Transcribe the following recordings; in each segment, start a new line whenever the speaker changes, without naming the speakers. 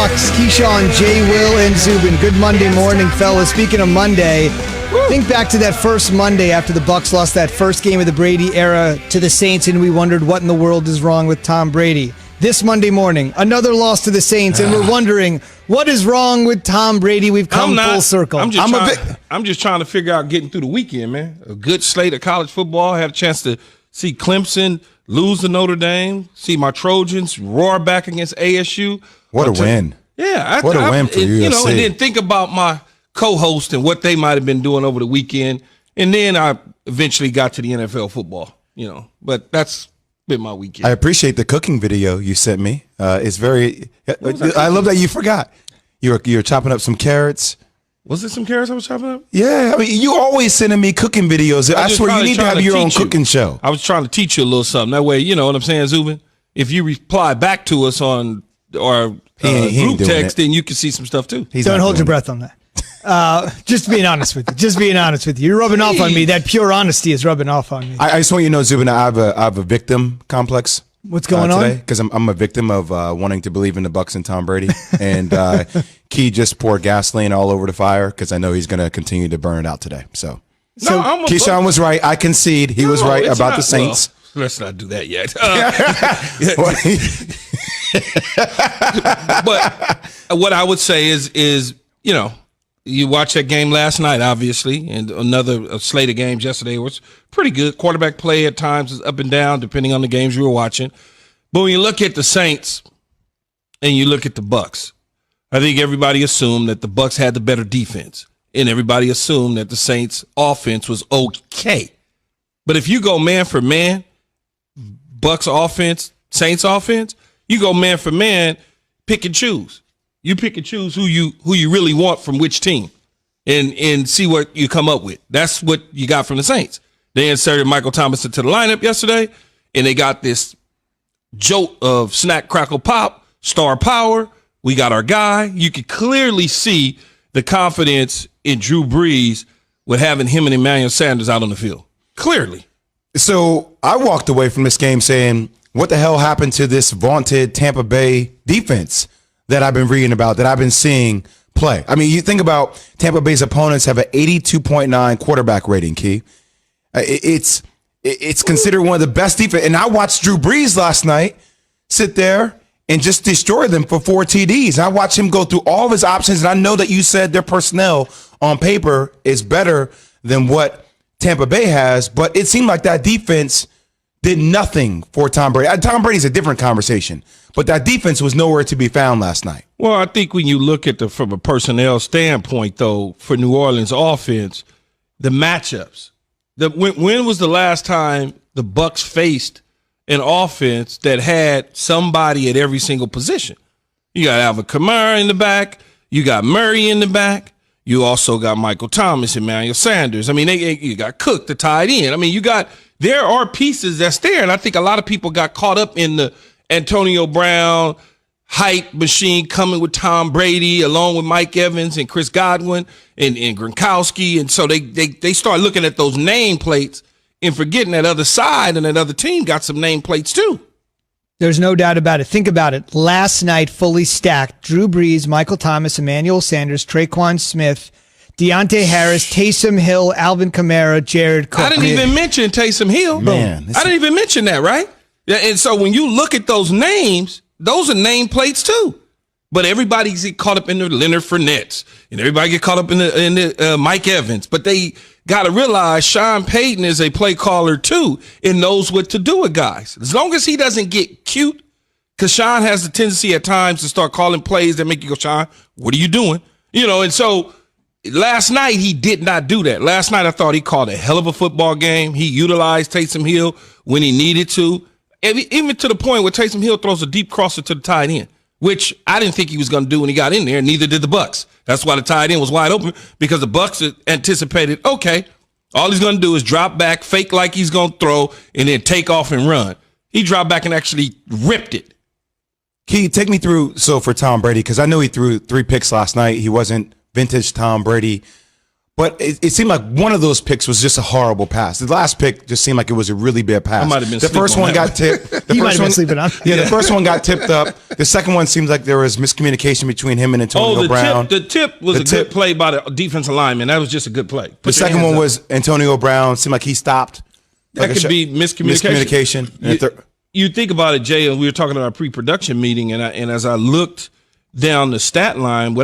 Bucs. Keyshawn, Jay, Will, and Zubin. Good Monday morning, fellas. Speaking of Monday, think back to that first Monday after the Bucs lost that first game of the Brady era to the Saints, and we wondered what in the world is wrong with Tom Brady. This Monday morning, another loss to the Saints, and we're wondering what is wrong with Tom Brady. We've come full circle.
I'm just trying to figure out getting through the weekend, man. A good slate of college football. I had a chance to see Clemson lose to Notre Dame, see my Trojans roar back against ASU.
What a win.
Yeah.
What a win for USC.
And then think about my co-host and what they might have been doing over the weekend. And then I eventually got to the NFL football, but that's been my weekend.
I appreciate the cooking video you sent me. It's very, I love that you forgot. You're chopping up some carrots.
Was it some carrots I was chopping up?
Yeah, I mean, you always sending me cooking videos. I swear you need to have your own cooking show.
I was trying to teach you a little something. That way, you know what I'm saying, Zubin? If you reply back to us on our group text, then you can see some stuff too.
Don't hold your breath on that. Just being honest with you. You're rubbing off on me. That pure honesty is rubbing off on me.
I just want you to know, Zubin, I have a victim complex.
What's going
today?
on?
Because I'm a victim of wanting to believe in the Bucs and Tom Brady. And Key just poured gasoline all over the fire because I know he's going to continue to burn it out today. So Keyshawn was right. I concede. He was right about the Saints.
Well, let's not do that yet. But what I would say is you watched that game last night, obviously, and another slate of games yesterday was pretty good. Quarterback play at times is up and down, depending on the games you were watching. But when you look at the Saints and you look at the Bucs, I think everybody assumed that the Bucs had the better defense, and everybody assumed that the Saints' offense was okay. But if you go man for man, Bucs offense, Saints offense, you go man for man, pick and choose. You pick and choose who you really want from which team and see what you come up with. That's what you got from the Saints. They inserted Michael Thomas into the lineup yesterday, and they got this jolt of snack, crackle, pop, star power. We got our guy. You could clearly see the confidence in Drew Brees with having him and Emmanuel Sanders out on the field. Clearly.
So I walked away from this game saying, what the hell happened to this vaunted Tampa Bay defense that I've been reading about, that I've been seeing play? I mean, you think about Tampa Bay's opponents have an 82.9 quarterback rating, Key. It's considered one of the best defense. And I watched Drew Brees last night sit there and just destroy them for 4 TDs. And I watched him go through all of his options. And I know that you said their personnel on paper is better than what Tampa Bay has, but it seemed like that defense did nothing for Tom Brady. Tom Brady's a different conversation, but that defense was nowhere to be found last night.
Well, I think when you look at from a personnel standpoint, though, for New Orleans offense, the matchups. When was the last time the Bucs faced an offense that had somebody at every single position? You got Alvin Kamara in the back. You got Murray in the back. You also got Michael Thomas and Emmanuel Sanders. I mean, you got Cook, the tight end. I mean, there are pieces that's there, and I think a lot of people got caught up in the Antonio Brown hype machine coming with Tom Brady, along with Mike Evans and Chris Godwin and Gronkowski, and so they start looking at those nameplates and forgetting that other side and that other team got some nameplates too.
There's no doubt about it. Think about it. Last night, fully stacked, Drew Brees, Michael Thomas, Emmanuel Sanders, Traquan Smith, Deontay Harris, Taysom Hill, Alvin Kamara, Jared Cook.
I didn't even mention Taysom Hill.
Man,
I didn't even mention that, right? Yeah, and so when you look at those names, those are nameplates too. But everybody get caught up in the Leonard Fournettes, and everybody get caught up in the Mike Evans. But they got to realize Sean Payton is a play caller too and knows what to do with guys. As long as he doesn't get cute, because Sean has the tendency at times to start calling plays that make you go, Sean, what are you doing? And so last night he did not do that. Last night I thought he called a hell of a football game. He utilized Taysom Hill when he needed to, even to the point where Taysom Hill throws a deep crosser to the tight end, which I didn't think he was going to do when he got in there, and neither did the Bucs. That's why the tight end was wide open, because the Bucs anticipated, okay, all he's going to do is drop back, fake like he's going to throw, and then take off and run. He dropped back and actually ripped it.
Key, take me through, for Tom Brady, because I know he threw 3 picks last night. He wasn't vintage Tom Brady. But it seemed like one of those picks was just a horrible pass. The last pick just seemed like it was a really bad pass.
I might have been
the first one got tipped. The first one got tipped up. The second one seems like there was miscommunication between him and Antonio Brown.
The tip was a good play by the defensive lineman. That was just a good play.
The second one was Antonio Brown. Seemed like he stopped.
That could be miscommunication. You think about it, Jay, and we were talking at our pre-production meeting, and as I looked down the stat line,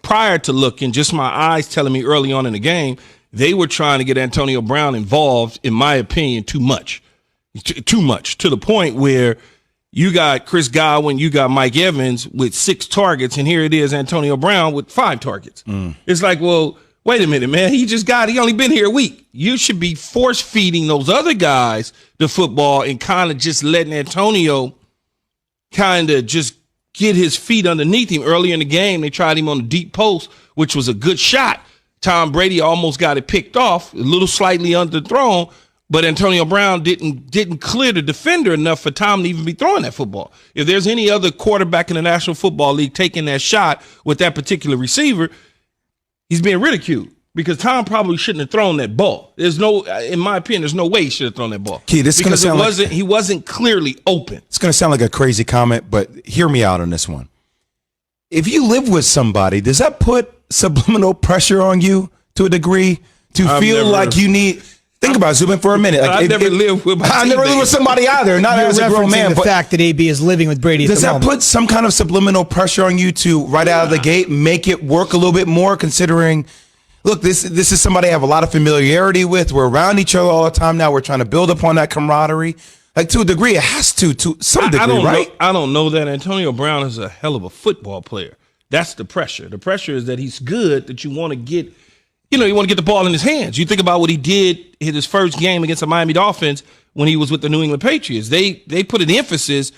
prior to looking, just my eyes telling me early on in the game, they were trying to get Antonio Brown involved, in my opinion, too much to the point where you got Chris Godwin, you got Mike Evans with 6 targets, and here it is, Antonio Brown with 5 targets. It's like, well, wait a minute, man. He only been here a week. You should be force feeding those other guys the football and kind of just letting Antonio kind of just get his feet underneath him. Early in the game, they tried him on the deep post, which was a good shot. Tom Brady almost got it picked off, a little slightly underthrown, but Antonio Brown didn't clear the defender enough for Tom to even be throwing that football. If there's any other quarterback in the National Football League taking that shot with that particular receiver, he's being ridiculed because Tom probably shouldn't have thrown that ball. In my opinion, there's no way he should have thrown that ball.
Key, this is going to sound
he wasn't clearly open.
It's going to sound like a crazy comment, but hear me out on this one. If you live with somebody, does that put subliminal pressure on you to a degree to feel like you need? Think about it, Zubin, for a minute. Like,
I never lived with
somebody either. Not as a grown man.
The fact that AB is living with Brady.
Does that put some kind of subliminal pressure on you to right out of the gate make it work a little bit more? Considering, look, this is somebody I have a lot of familiarity with. We're around each other all the time now. We're trying to build upon that camaraderie. Like to a degree, it has to some degree, right?
I don't know that Antonio Brown is a hell of a football player. That's the pressure. The pressure is that he's good, that you want to get. You want to get the ball in his hands. You think about what he did in his first game against the Miami Dolphins when he was with the New England Patriots. They put an emphasis,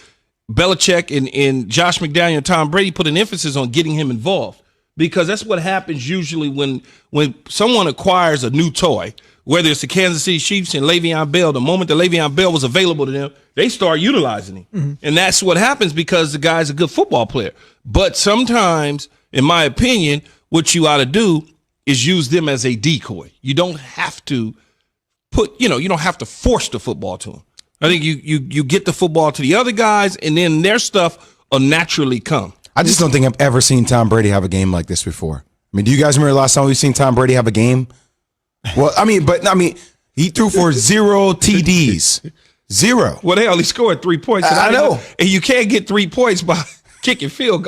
Belichick and Josh McDaniel and Tom Brady put an emphasis on getting him involved because that's what happens usually when someone acquires a new toy, whether it's the Kansas City Chiefs and Le'Veon Bell. The moment that Le'Veon Bell was available to them, they start utilizing him. Mm-hmm. And that's what happens because the guy's a good football player. But sometimes, in my opinion, what you ought to do is use them as a decoy. You don't have to you don't have to force the football to them. I think you get the football to the other guys, and then their stuff will naturally come.
I just don't think I've ever seen Tom Brady have a game like this before. I mean, do you guys remember the last time we've seen Tom Brady have a game? Well, I mean, he threw for 0 TDs. 0.
Well, hell, he scored 3 points.
I know.
And you can't get 3 points by kicking field.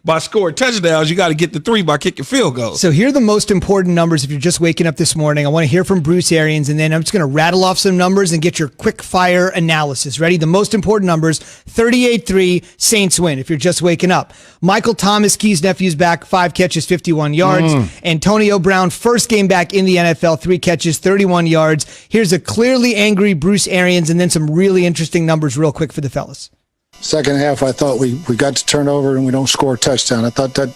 By scoring touchdowns, you got to get the 3 by kicking field goals.
So here are the most important numbers if you're just waking up this morning. I want to hear from Bruce Arians, and then I'm just going to rattle off some numbers and get your quick fire analysis. Ready? The most important numbers, 38-3, Saints win if you're just waking up. Michael Thomas, Key's nephew's back, 5 catches, 51 yards. Antonio Brown, first game back in the NFL, 3 catches, 31 yards. Here's a clearly angry Bruce Arians, and then some really interesting numbers real quick for the fellas.
Second half, I thought we got to turn over and we don't score a touchdown. I thought that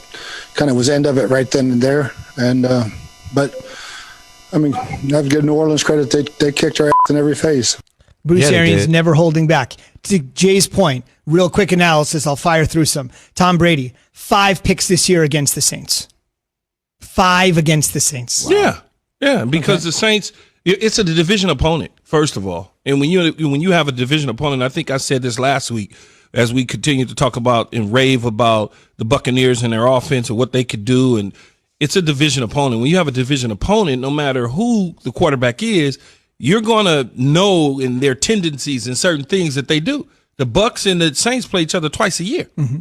kind of was end of it right then and there. And but I mean, I have to give New Orleans credit. They kicked our ass in every face.
Bruce Arians never holding back. To Jay's point, real quick analysis. I'll fire through some. Tom Brady, 5 picks this year against the Saints. 5 against the Saints.
Wow. Yeah, because the Saints. It's a division opponent, first of all. And when you have a division opponent, I think I said this last week as we continue to talk about and rave about the Buccaneers and their offense and what they could do. And it's a division opponent. When you have a division opponent, no matter who the quarterback is, you're going to know in their tendencies and certain things that they do. The Bucs and the Saints play each other twice a year. Mm-hmm.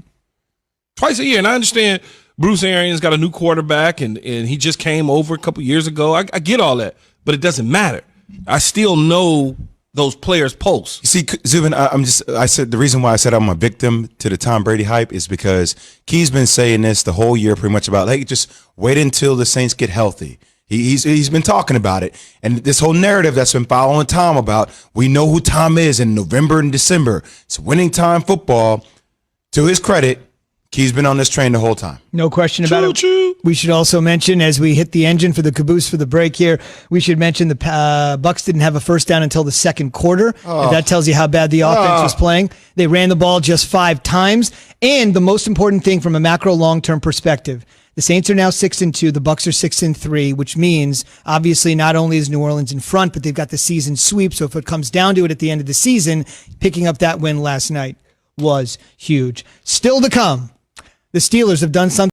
Twice a year. And I understand Bruce Arians got a new quarterback and he just came over a couple years ago. I get all that. But it doesn't matter. I still know those players' pulse.
You see, Zubin, I said the reason why I said I'm a victim to the Tom Brady hype is because Key's been saying this the whole year pretty much about, hey, just wait until the Saints get healthy. He's been talking about it. And this whole narrative that's been following Tom about, we know who Tom is in November and December. It's winning time football. To his credit, Key's been on this train the whole time.
No question about it. We should also mention, as we hit the engine for the caboose for the break here, we should mention the Bucs didn't have a first down until the second quarter. And that tells you how bad the offense was playing. They ran the ball just 5 times. And the most important thing from a macro long-term perspective, the The Saints are now 6-2. The Bucs are 6-3, which means obviously not only is New Orleans in front, but they've got the season sweep. So if it comes down to it at the end of the season, picking up that win last night was huge. Still to come, the Steelers have done something